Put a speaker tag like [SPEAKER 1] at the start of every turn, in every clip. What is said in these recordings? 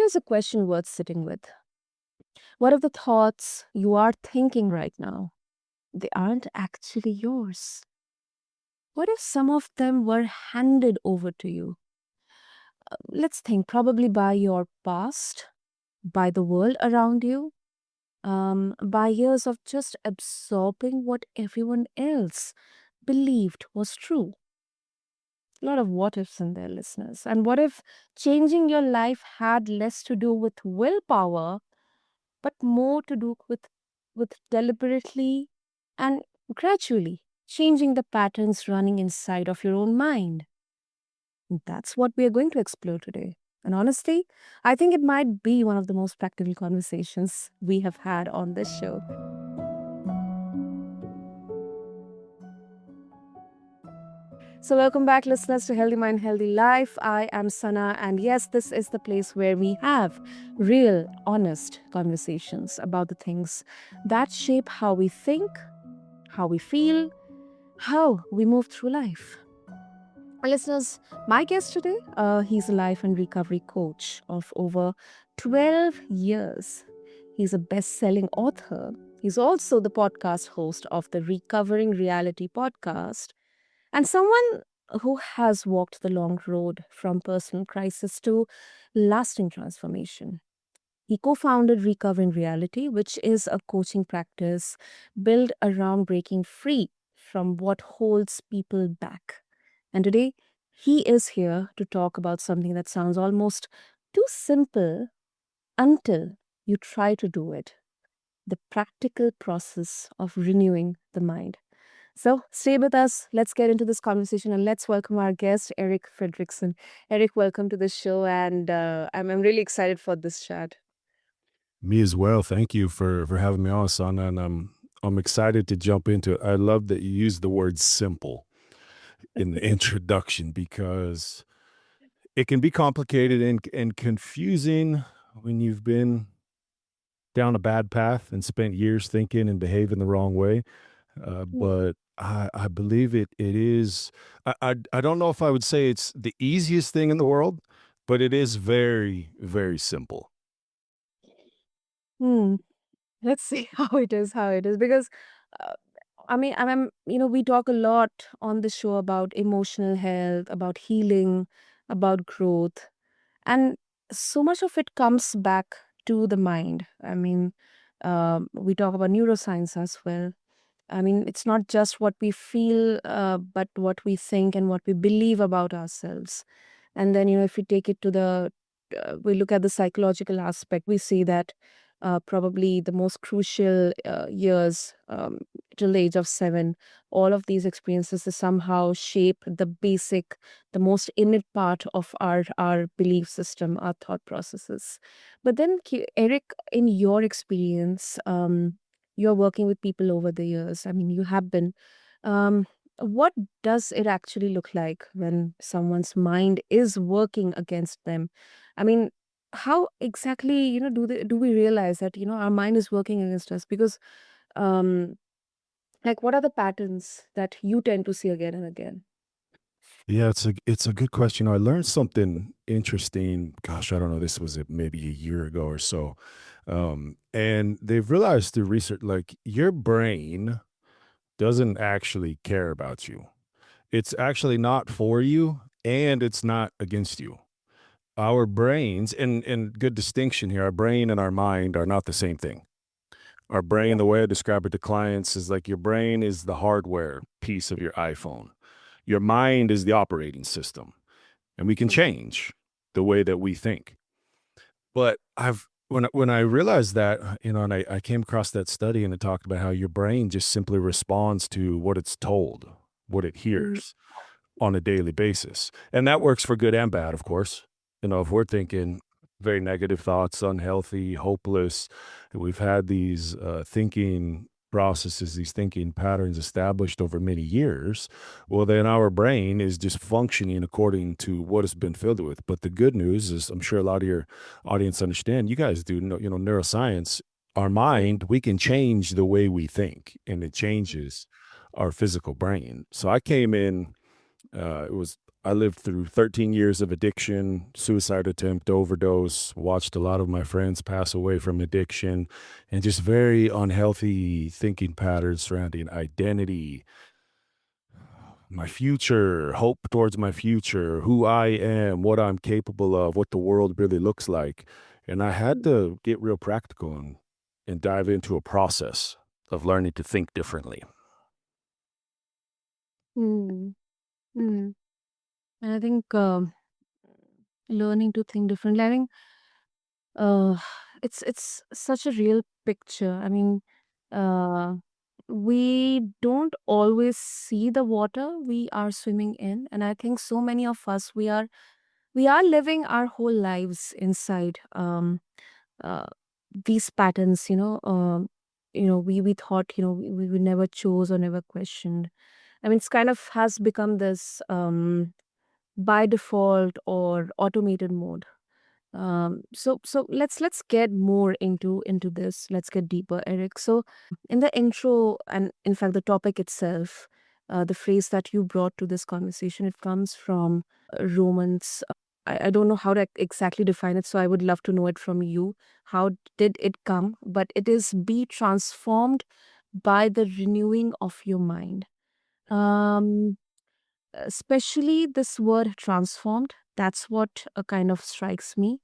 [SPEAKER 1] Here's a question worth sitting with. What if the thoughts you are thinking right now, they aren't actually yours? What if some of them were handed over to you? Let's think, probably by your past, by the world around you, by years of just absorbing what everyone else believed was true. A lot of what ifs in there, listeners. And what if changing your life had less to do with willpower, but more to do with deliberately and gradually changing the patterns running inside of your own mind? That's what we are going to explore today. And honestly, I think it might be one of the most practical conversations we have had on this show. So, welcome back, listeners, to Healthy Mind, Healthy Life. I am Sana, and yes, this is the place where we have real, honest conversations about the things that shape how we think, how we feel, how we move through life. Listeners, my guest today, he's a life and recovery coach of over 12 years. He's a best-selling author. He's also the podcast host of the Recovering Reality podcast, and someone who has walked the long road from personal crisis to lasting transformation. He co founded Recovering Reality, which is a coaching practice built around breaking free from what holds people back. And today, he is here to talk about something that sounds almost too simple until you try to do it: the practical process of renewing the mind. So stay with us. Let's get into this conversation and let's welcome our guest, Erik Fredrickson. Erik, welcome to the show, and I'm really excited for this chat.
[SPEAKER 2] Me as well. Thank you for having me on, son. And I'm excited to jump into it. I love that you use the word simple in the introduction because it can be complicated and confusing when you've been down a bad path and spent years thinking and behaving the wrong way. But I believe it is. I don't know if I would say it's the easiest thing in the world, but it is very very simple.
[SPEAKER 1] Hmm. Let's see how it is, because uh, we talk a lot on the show about emotional health, about healing, about growth, and so much of it comes back to the mind. We talk about neuroscience as well. It's not just what we feel, but what we think and what we believe about ourselves. And then, if we take it to we look at the psychological aspect, we see that probably the most crucial years, till the age of 7, all of these experiences they somehow shape the most innate part of our belief system, our thought processes. But then, Eric, in your experience, you're working with people over the years. You have been. Um, what does it actually look like when someone's mind is working against them? I mean, how exactly, do we realize that, our mind is working against us? Because, um, like, what are the patterns that you tend to see again and again?
[SPEAKER 2] Yeah, it's a good question. I learned something interesting. Gosh, I don't know. This was maybe a year ago or so, and they've realized through research, like your brain doesn't actually care about you. It's actually not for you, and it's not against you. Our brains, and good distinction here. Our brain and our mind are not the same thing. Our brain,
[SPEAKER 1] Yeah.
[SPEAKER 2] the way I describe it to clients, is like your brain is the hardware piece of your iPhone. Your mind is the operating system, and we can change the way that we think. But when I realized that, and I came across that study and it talked about how your brain just simply responds to what it's told, what it
[SPEAKER 1] Mm.
[SPEAKER 2] hears on a daily basis. And that works for good and bad, of course. If we're thinking very negative thoughts, unhealthy, hopeless, we've had these thinking processes, these thinking patterns established over many years. Well, then our brain is just functioning according to what it's been filled with. But the good news is, I'm sure a lot of your audience understand, you guys do know, neuroscience, our mind, we can change the way we think, and it changes our physical brain. So I came in, it was I lived through 13 years of addiction, suicide attempt, overdose, watched a lot of my friends pass away from addiction, and just very unhealthy thinking patterns surrounding identity, my future, hope towards my future, who I am, what I'm capable of, what the world really looks like. And I had to get real practical and dive into a process of learning to think differently.
[SPEAKER 1] Mm, mm. And I think learning to think differently. I think uh, it's such a real picture. I mean, uh, we don't always see the water we are swimming in, and I think so many of us we are living our whole lives inside uh, these patterns. We thought we never chose or never questioned. I mean, it's kind of has become this by default or automated mode. So let's get more into this. Let's get deeper, Eric. So in the intro, and in fact the topic itself, the phrase that you brought to this conversation, it comes from Romans. I don't know how to exactly define it, so I would love to know it from you. How did it come? But it is be transformed by the renewing of your mind. um Especially this word transformed, that's what kind of strikes me.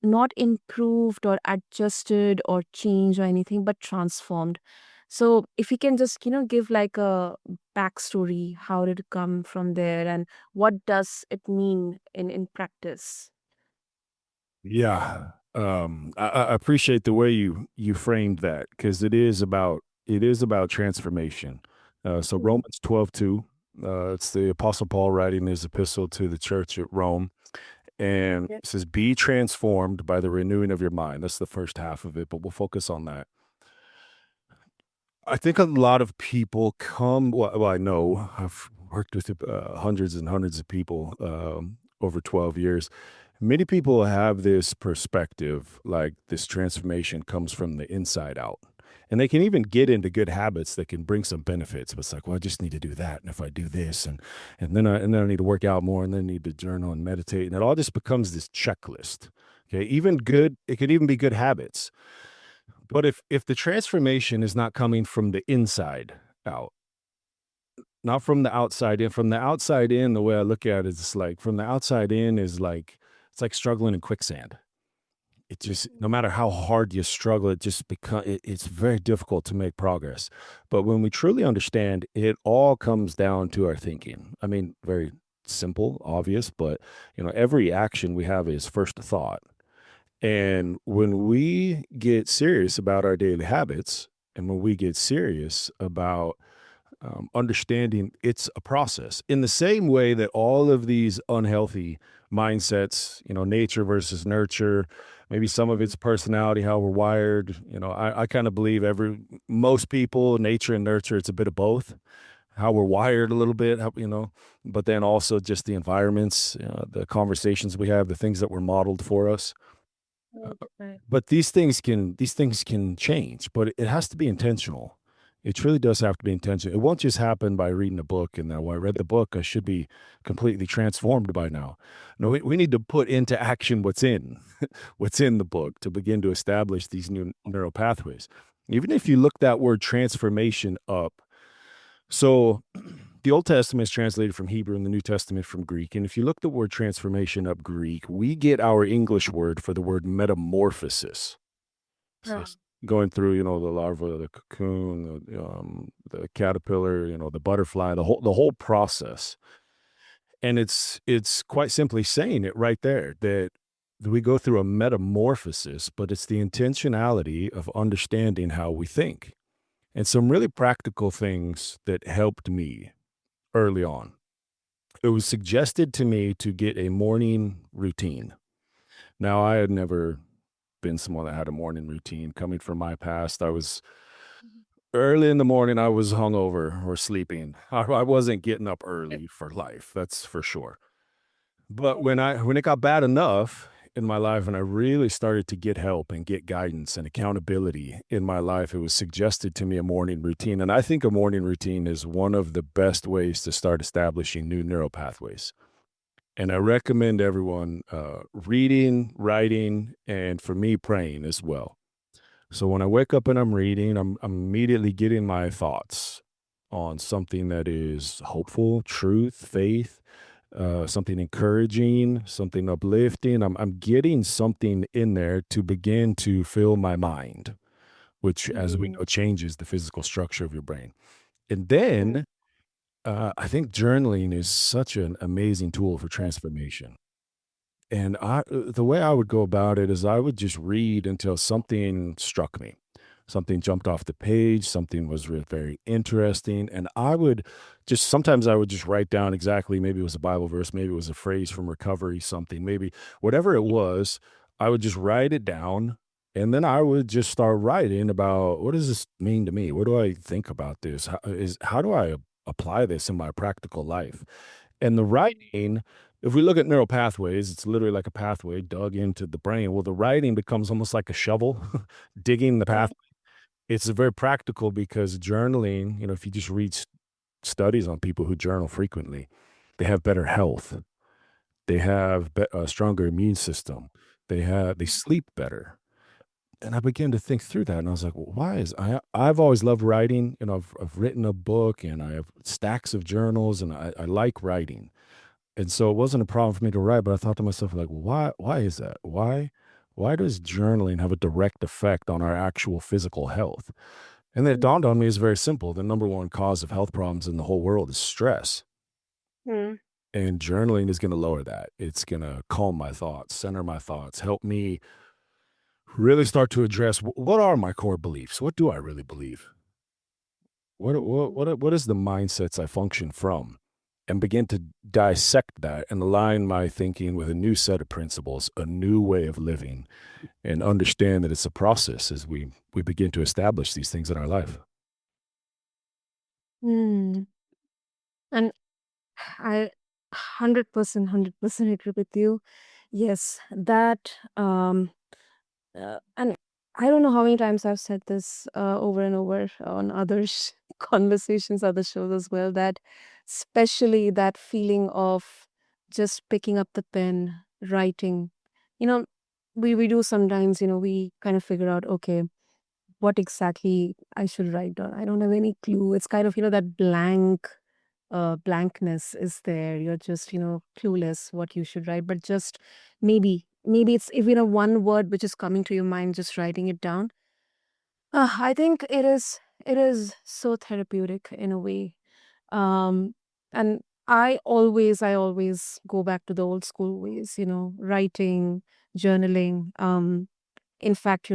[SPEAKER 1] Not improved or adjusted or changed or anything, but transformed. So if you can just give like a backstory, how did it come from there, and what does it mean in practice?
[SPEAKER 2] Yeah. I appreciate the way you framed that because it is about transformation. So
[SPEAKER 1] Mm.
[SPEAKER 2] Romans 12:2, it's the Apostle Paul writing his epistle to the church at Rome. And
[SPEAKER 1] Yeah.
[SPEAKER 2] it says, be transformed by the renewing of your mind. That's the first half of it, but we'll focus on that. I think a lot of people I know I've worked with hundreds and hundreds of people over 12 years. Many people have this perspective like this transformation comes from the inside out. And they can even get into good habits that can bring some benefits. But it's like, well, I just need to do that. And if I do this, and then I need to work out more, and then I need to journal and meditate. And it all just becomes this checklist. Okay. Even good, it could even be good habits. But if the transformation is not coming from the inside out, not from the outside in, the way I look at it is like from the outside in is like it's like struggling in quicksand. It just no matter how hard you struggle, it just it's very difficult to make progress. But when we truly understand, it all comes down to our thinking. I mean, very simple, obvious, but every action we have is first a thought. And when we get serious about our daily habits, and when we get serious about understanding it's a process, in the same way that all of these unhealthy mindsets, nature versus nurture, maybe some of it's personality, how we're wired. I kind of believe most people, nature and nurture, it's a bit of both. How we're wired a little bit, but then also just the environments, the conversations we have, the things that were modeled for us.
[SPEAKER 1] Right, right.
[SPEAKER 2] But these things can change, but it has to be intentional. It truly does have to be intentional. It won't just happen by reading a book and that, well, I read the book, I should be completely transformed by now. No, we need to put into action what's in the book to begin to establish these new neural pathways. Even if you look that word transformation up, so the Old Testament is translated from Hebrew and the New Testament from Greek. And if you look the word transformation up Greek, we get our English word for the word metamorphosis. So
[SPEAKER 1] Yeah.
[SPEAKER 2] it's going through, the larva, the cocoon, the caterpillar, the butterfly, the whole process. And it's quite simply saying it right there that we go through a metamorphosis, but it's the intentionality of understanding how we think. And some really practical things that helped me early on. It was suggested to me to get a morning routine. Now, I had never been someone that had a morning routine. Coming from my past, I was early in the morning, I was hungover or sleeping. I wasn't getting up early for life, that's for sure. But when it got bad enough in my life and I really started to get help and get guidance and accountability in my life, it was suggested to me a morning routine. And I think a morning routine is one of the best ways to start establishing new neural pathways. And I recommend everyone reading, writing, and for me, praying as well. So when I wake up and I'm reading, I'm immediately getting my thoughts on something that is hopeful, truth, faith, something encouraging, something uplifting. I'm getting something in there to begin to fill my mind, which, as we
[SPEAKER 1] Mm,
[SPEAKER 2] know, changes the physical structure of your brain. And
[SPEAKER 1] mm,
[SPEAKER 2] then I think journaling is such an amazing tool for transformation. And the way I would go about it is I would just read until something struck me. Something jumped off the page, something was very interesting, and I would just sometimes I would just write down exactly, maybe it was a Bible verse, maybe it was a phrase from recovery, something, maybe whatever it was, I would just write it down, and then I would just start writing about, what does this mean to me? What do I think about this? How do I apply this in my practical life? And the
[SPEAKER 1] mm,
[SPEAKER 2] writing, if we look at neural pathways, it's literally like a pathway dug into the brain. Well, the writing becomes almost like a shovel digging the
[SPEAKER 1] mm,
[SPEAKER 2] path. It's very practical because journaling, if you just read studies on people who journal frequently, they have better health. They have a stronger immune system. They sleep better. And I began to think through that, and I was like, well, why is I've always loved writing. I've written a book, and I have stacks of journals, and I like writing. And so it wasn't a problem for me to write, but I thought to myself, like, why is that? Why does journaling have a direct effect on our actual physical health? And then it
[SPEAKER 1] mm,
[SPEAKER 2] dawned on me it's very simple. The number one cause of health problems in the whole world is stress.
[SPEAKER 1] mm,
[SPEAKER 2] And journaling is going to lower that. It's going to calm my thoughts, center my thoughts, help me really start to address what are my core beliefs? What do I really believe? What is the mindsets I function from? And begin to dissect that and align my thinking with a new set of principles, a new way of living, and understand that it's a process as we begin to establish these things in our life.
[SPEAKER 1] mm. And I 100% agree with you. Yes, that and I don't know how many times I've said this over and over on other conversations, other shows as well, that especially that feeling of just picking up the pen, writing. You know, we do sometimes, we kind of figure out, okay, what exactly I should write down. I don't have any clue. It's kind of, that blankness is there. You're just, clueless what you should write, but just maybe it's even a one word which is coming to your mind, just writing it down. I think it is so therapeutic in a way. And I always go back to the old school ways, writing, journaling. In fact,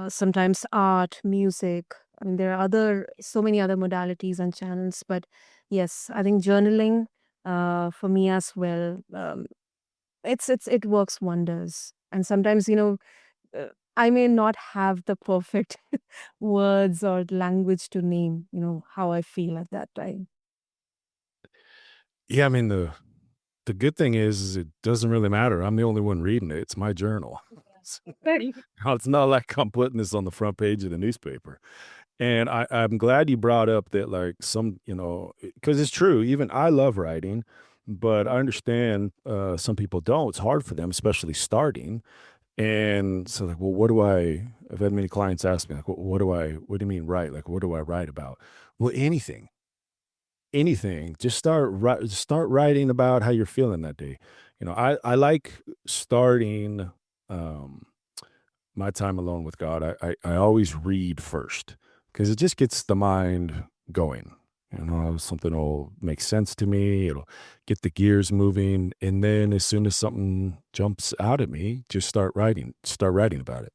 [SPEAKER 1] sometimes art, music. I mean, there are so many other modalities and channels, but yes, I think journaling, for me as well, it works wonders. And sometimes, uh, I may not have the perfect words or language to name, how I feel at that time.
[SPEAKER 2] Yeah, I mean the good thing is it doesn't really matter. I'm the only one reading it. It's my journal.
[SPEAKER 1] Right.
[SPEAKER 2] It's not like I'm putting this on the front page of the newspaper. And I'm glad you brought up that, like, because it's true. Even I love writing, but I understand some people don't. It's hard for them, especially starting. And so, like, well, what do I? I've had many clients ask me, like, what do you mean write? Like, what do I write about? Well, anything. Just start writing about how you're feeling that day. I like starting. Um, my time alone with God, I always read first because it just gets the mind going. Something will make sense to me. It'll get the gears moving. And then as soon as something jumps out at me, just start writing about it.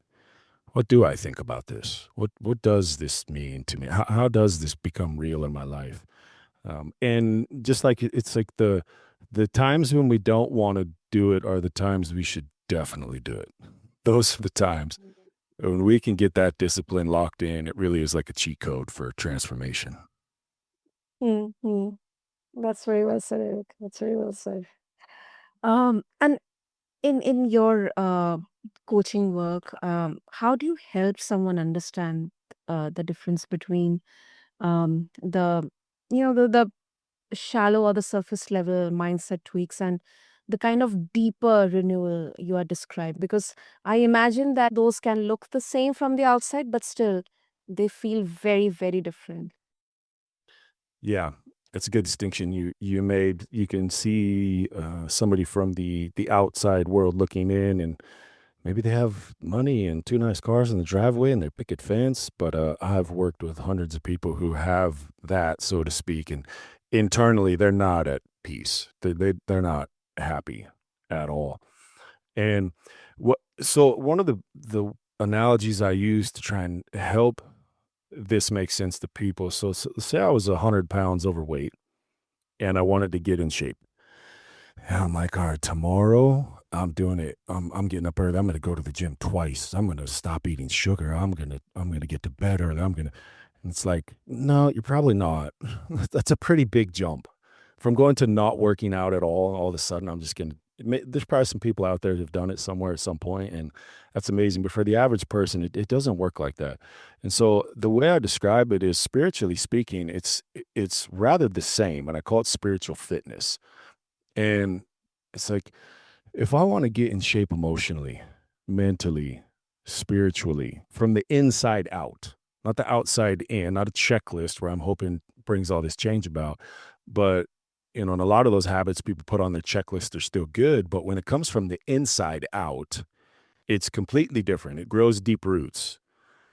[SPEAKER 2] What do I think about this? What does this mean to me? How does this become real in my life? And just like it's like the times when we don't want to do it are the times we should definitely do it. Those are the times when we can get that discipline locked in. It really is like a cheat code for transformation.
[SPEAKER 1] Mm-hmm. That's very well said, Eric. That's very well said. And in your coaching work, how do you help someone understand the difference between the shallow or the surface level mindset tweaks and the kind of deeper renewal you are described? Because I imagine that those can look the same from the outside, but still they feel very, very different.
[SPEAKER 2] Yeah, that's a good distinction you made. You can see somebody from the outside world looking in, and maybe they have money and two nice cars in the driveway and their picket fence. But I've worked with hundreds of people who have that, so to speak, and internally they're not at peace. They're not happy at all. And one of the analogies I use to try and help this make sense to people. So say I was 100 pounds overweight and I wanted to get in shape. And I'm like, all right, tomorrow I'm doing it. I'm getting up early. I'm going to go to the gym twice. I'm going to stop eating sugar. I'm gonna get to bed early. And it's like, no, you're probably not. That's a pretty big jump from going to not working out at all. All of a sudden, I'm just going to. There's probably some people out there who've done it somewhere at some point, and that's amazing. But for the average person, it doesn't work like that. And so the way I describe it is, spiritually speaking, it's rather the same, and I call it spiritual fitness. And it's like, if I want to get in shape emotionally, mentally, spiritually, from the inside out, not the outside in, not a checklist where I'm hoping brings all this change about, but and a lot of those habits people put on their checklist are still good, but when it comes from the inside out, it's completely different. It grows deep roots.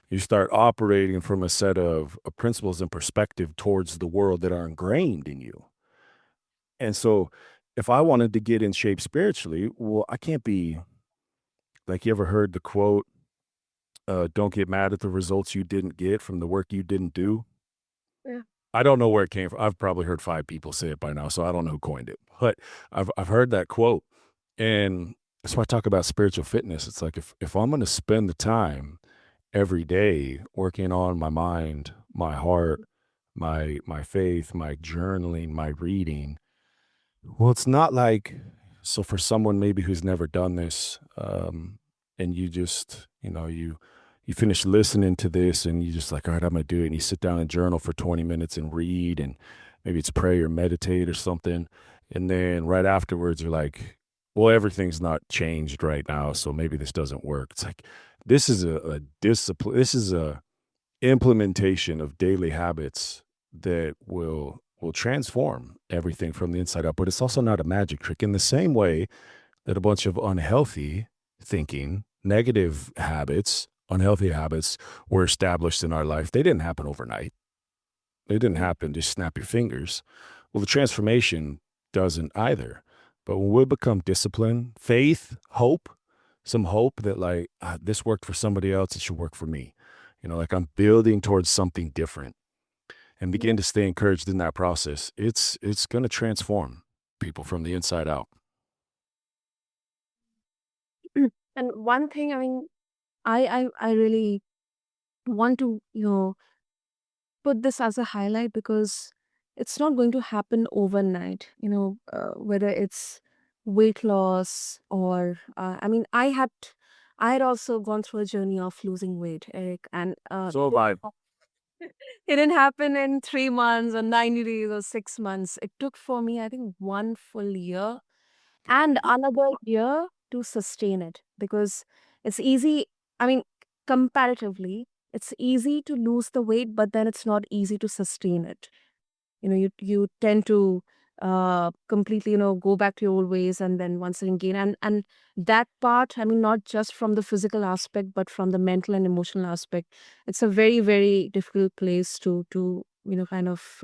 [SPEAKER 2] You start operating from a set of principles and perspective towards the world that are ingrained in you. And so if I wanted to get in shape spiritually, well, I can't be like, you ever heard the quote, don't get mad at the results you didn't get from the work you didn't do?
[SPEAKER 1] Yeah.
[SPEAKER 2] I don't know where it came from. I've probably heard 5 people say it by now, so I don't know who coined it. But I've heard that quote. And that's why I talk about spiritual fitness. It's like, if I'm gonna spend the time every day working on my mind, my heart, my faith, my journaling, my reading. Well, it's not like, so for someone maybe who's never done this, and you just, you finish listening to this and you just like, all right, I'm gonna do it. And you sit down and journal for 20 minutes and read, and maybe it's pray or meditate or something. And then right afterwards, you're like, well, everything's not changed right now, so maybe this doesn't work. It's like, this is a discipline. This is a implementation of daily habits that will transform everything from the inside out. But it's also not a magic trick, in the same way that a bunch of unhealthy thinking, negative habits, unhealthy habits were established in our life. They didn't happen overnight. They didn't happen, just snap your fingers. Well, the transformation doesn't either. But when we become disciplined, faith, hope, some hope that, like, this worked for somebody else, it should work for me. Like, I'm building towards something different, and begin to stay encouraged in that process. It's going to transform people from the inside out.
[SPEAKER 1] And one thing, I mean, I really want to, put this as a highlight because it's not going to happen overnight, whether it's weight loss or, I mean, I had also gone through a journey of losing weight, Eric, and
[SPEAKER 2] So have I.
[SPEAKER 1] it didn't happen in 3 months or 90 days or 6 months. It took for me, I think, 1 full year and another year to sustain it because it's easy. I mean, comparatively, it's easy to lose the weight, but then it's not easy to sustain it. You tend to completely, go back to your old ways and then once again and that part, I mean, not just from the physical aspect but from the mental and emotional aspect, it's a very, very difficult place to kind of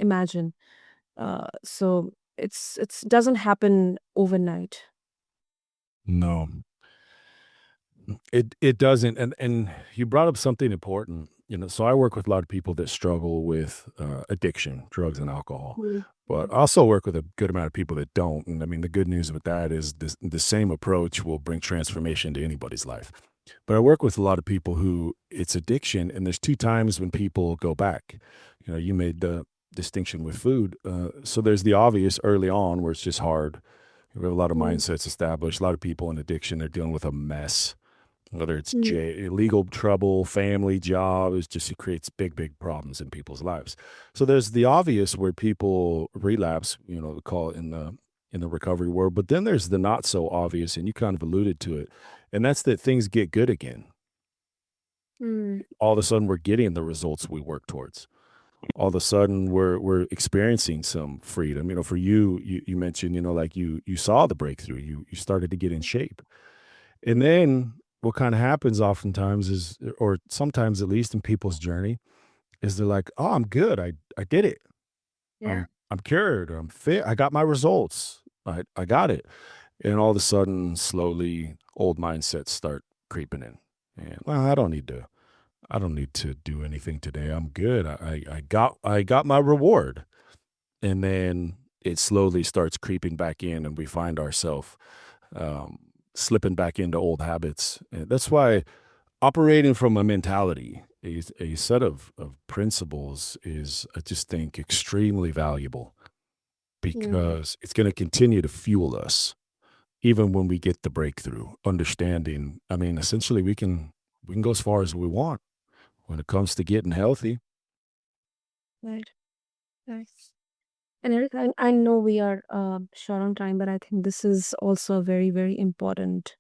[SPEAKER 1] imagine. So it's doesn't happen overnight.
[SPEAKER 2] No, it doesn't. And you brought up something important. So I work with a lot of people that struggle with addiction, drugs and alcohol.
[SPEAKER 1] Mm.
[SPEAKER 2] But I also work with a good amount of people that don't. And I mean, the good news with that is the same approach will bring transformation to anybody's life. But I work with a lot of people who it's addiction, and there's two times when people go back. You made the distinction with food. So there's the obvious early on where it's just hard. We have a lot of
[SPEAKER 1] Mm.
[SPEAKER 2] mindsets established. A lot of people in addiction, they're dealing with a mess. whether it's
[SPEAKER 1] Mm.
[SPEAKER 2] legal trouble, family, job. It creates big problems in people's lives. So there's the obvious where people relapse, we call it in the recovery world, but then there's the not so obvious, and you kind of alluded to it, and that's that things get good again.
[SPEAKER 1] Mm.
[SPEAKER 2] All of a sudden, we're getting the results we work towards. All of a sudden, we're experiencing some freedom. For you, you mentioned, like you saw the breakthrough, you started to get in shape. And then what kinda happens oftentimes is, or sometimes at least in people's journey, is they're like, "Oh, I'm good. I did it.
[SPEAKER 1] Yeah.
[SPEAKER 2] I'm cured, or I'm fit. I got my results. I got it." And all of a sudden, slowly, old mindsets start creeping in. And, "Well, I don't need to do anything today. I'm good. I got my reward." And then it slowly starts creeping back in, and we find ourselves um, slipping back into old habits. And that's why operating from a mentality, a set of principles is, I just think, extremely valuable
[SPEAKER 1] Mm.
[SPEAKER 2] because it's going to continue to fuel us even when we get the breakthrough. Understanding, I mean, essentially, we can go as far as we want when it comes to getting healthy.
[SPEAKER 1] Right. Nice. And Eric, I know we are short on time, but I think this is also a very, very important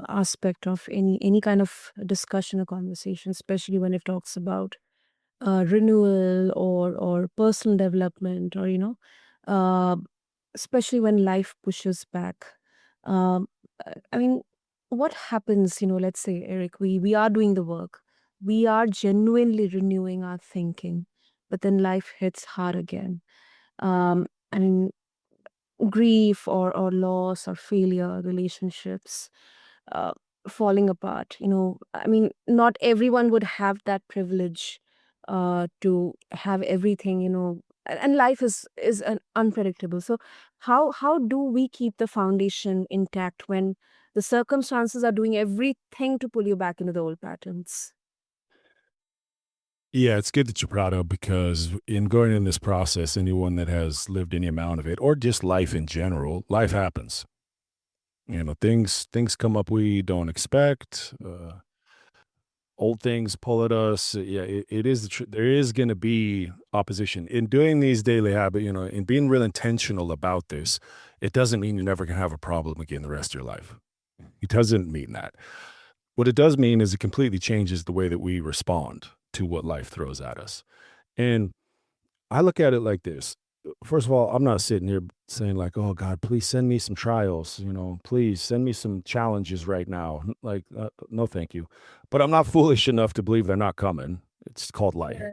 [SPEAKER 1] aspect of any kind of discussion or conversation, especially when it talks about renewal or personal development, or uh, especially when life pushes back. Um, I mean, what happens? Let's say, Eric, we are doing the work, we are genuinely renewing our thinking, but then life hits hard again. I mean, grief or loss or failure, relationships uh, falling apart. I mean, not everyone would have that privilege to have everything. And life is unpredictable. So how do we keep the foundation intact when the circumstances are doing everything to pull you back into the old patterns?
[SPEAKER 2] Yeah, it's good that you're proud of, because in going in this process, anyone that has lived any amount of it, or just life in general, life happens. Things come up we don't expect. Old things pull at us. Yeah, it is there is going to be opposition in doing these daily habits. In being real intentional about this. It doesn't mean you're never going to have a problem again the rest of your life. It doesn't mean that. What it does mean is it completely changes the way that we respond to what life throws at us. And I look at it like this. First of all, I'm not sitting here saying like, "Oh God, please send me some trials. Please send me some challenges right now." Like, no, thank you. But I'm not foolish enough to believe they're not coming. It's called life,
[SPEAKER 1] Yeah.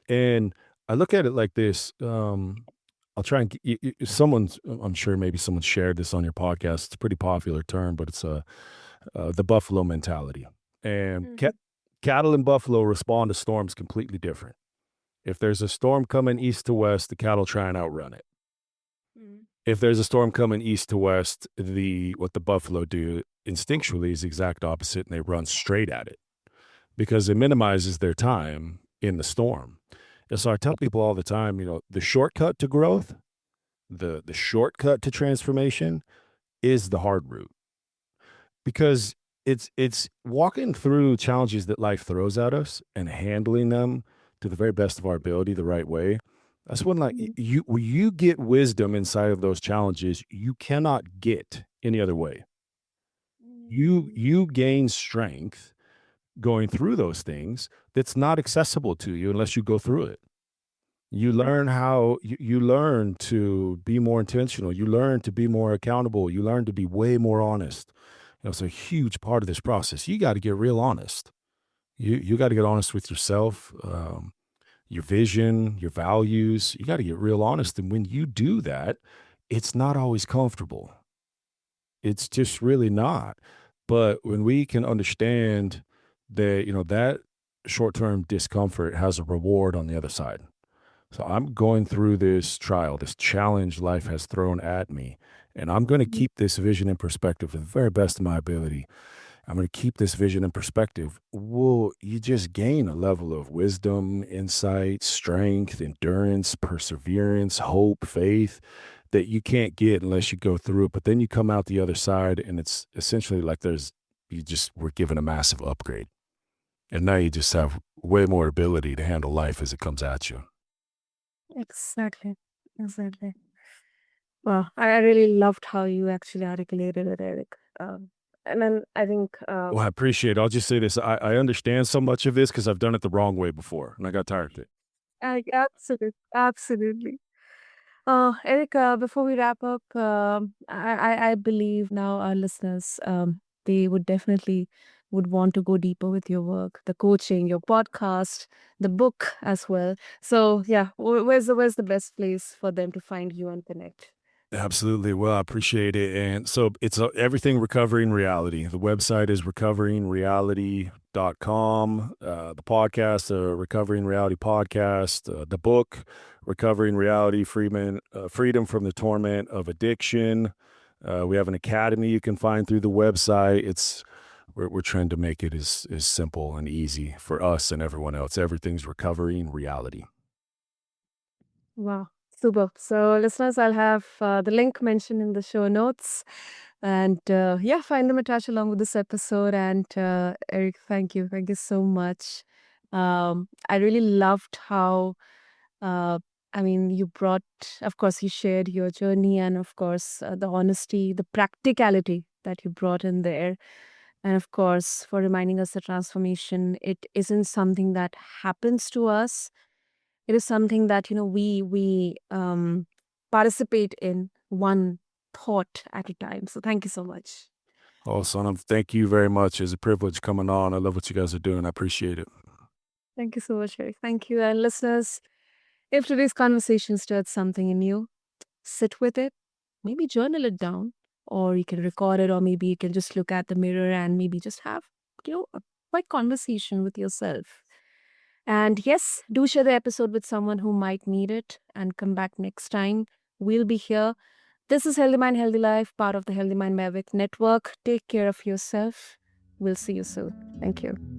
[SPEAKER 2] and I look at it like this. I'll try and someone's. I'm sure maybe someone shared this on your podcast. It's a pretty popular term, but it's the buffalo mentality. And
[SPEAKER 1] Mhm.
[SPEAKER 2] cattle in buffalo respond to storms completely different. If there's a storm coming east to west, the cattle try and outrun it.
[SPEAKER 1] Mm.
[SPEAKER 2] If there's a storm coming east to west, the what the buffalo do instinctually is the exact opposite, and they run straight at it because it minimizes their time in the storm. And so I tell people all the time, the shortcut to growth, the shortcut to transformation is the hard route, because it's walking through challenges that life throws at us and handling them to the very best of our ability the right way. That's when, like,
[SPEAKER 1] Mm.
[SPEAKER 2] you get wisdom inside of those challenges you cannot get any other way. You gain strength going through those things that's not accessible to you unless you go through it. You
[SPEAKER 1] Right.
[SPEAKER 2] learn how you learn to be more intentional. You learn to be more accountable. You learn to be way more honest. It's a huge part of this process. You got to get real honest. You got to get honest with yourself, your vision, your values. You got to get real honest. And when you do that, it's not always comfortable. It's just really not. But when we can understand that, that short-term discomfort has a reward on the other side. So I'm going through this trial, this challenge life has thrown at me, and I'm going to
[SPEAKER 1] Mhm.
[SPEAKER 2] keep this vision in perspective to the very best of my ability. I'm going to keep this vision in perspective. Well, you just gain a level of wisdom, insight, strength, endurance, perseverance, hope, faith that you can't get unless you go through it. But then you come out the other side, and it's essentially like there's You just were given a massive upgrade. And now you just have way more ability to handle life as it comes at you.
[SPEAKER 1] Exactly. Exactly. Well, I really loved how you actually articulated it, Eric. And then I think,
[SPEAKER 2] Well, I appreciate it. I'll just say this. I understand so much of this because I've done it the wrong way before and I got tired of it.
[SPEAKER 1] absolutely. Eric, before we wrap up, I believe now our listeners, they would definitely would want to go deeper with your work, the coaching, your podcast, the book as well. So yeah, where's the best place for them to find you and connect?
[SPEAKER 2] Absolutely. Well, I appreciate it. And so it's everything recovering reality. The website is recoveringreality.com. The podcast, Recovering Reality Podcast, the book, Recovering Reality, Freedom from the Torment of Addiction. We have an academy you can find through the website. We're trying to make it as simple and easy for us and everyone else. Everything's recovering reality.
[SPEAKER 1] Wow, super. So, listeners, I'll have the link mentioned in the show notes. And yeah, find them attached along with this episode. And Eric, thank you. Thank you so much. I really loved how, uh, I mean, you brought, of course, you shared your journey and, of course, the honesty, the practicality that you brought in there. And of course, for reminding us the transformation, it isn't something that happens to us. It is something that, we participate in one thought at a time. So thank you so much.
[SPEAKER 2] Oh, Sonam, thank you very much. It's a privilege coming on. I love what you guys are doing. I appreciate it.
[SPEAKER 1] Thank you so much, Eric. Thank you. And listeners, if today's conversation stirred something in you, sit with it, maybe journal it down, or you can record it, or maybe you can just look at the mirror and maybe just have, a quick conversation with yourself. And yes, do share the episode with someone who might need it and come back next time. We'll be here. This is Healthy Mind, Healthy Life, part of the Healthy Mind Mavic Network. Take care of yourself. We'll see you soon. Thank you.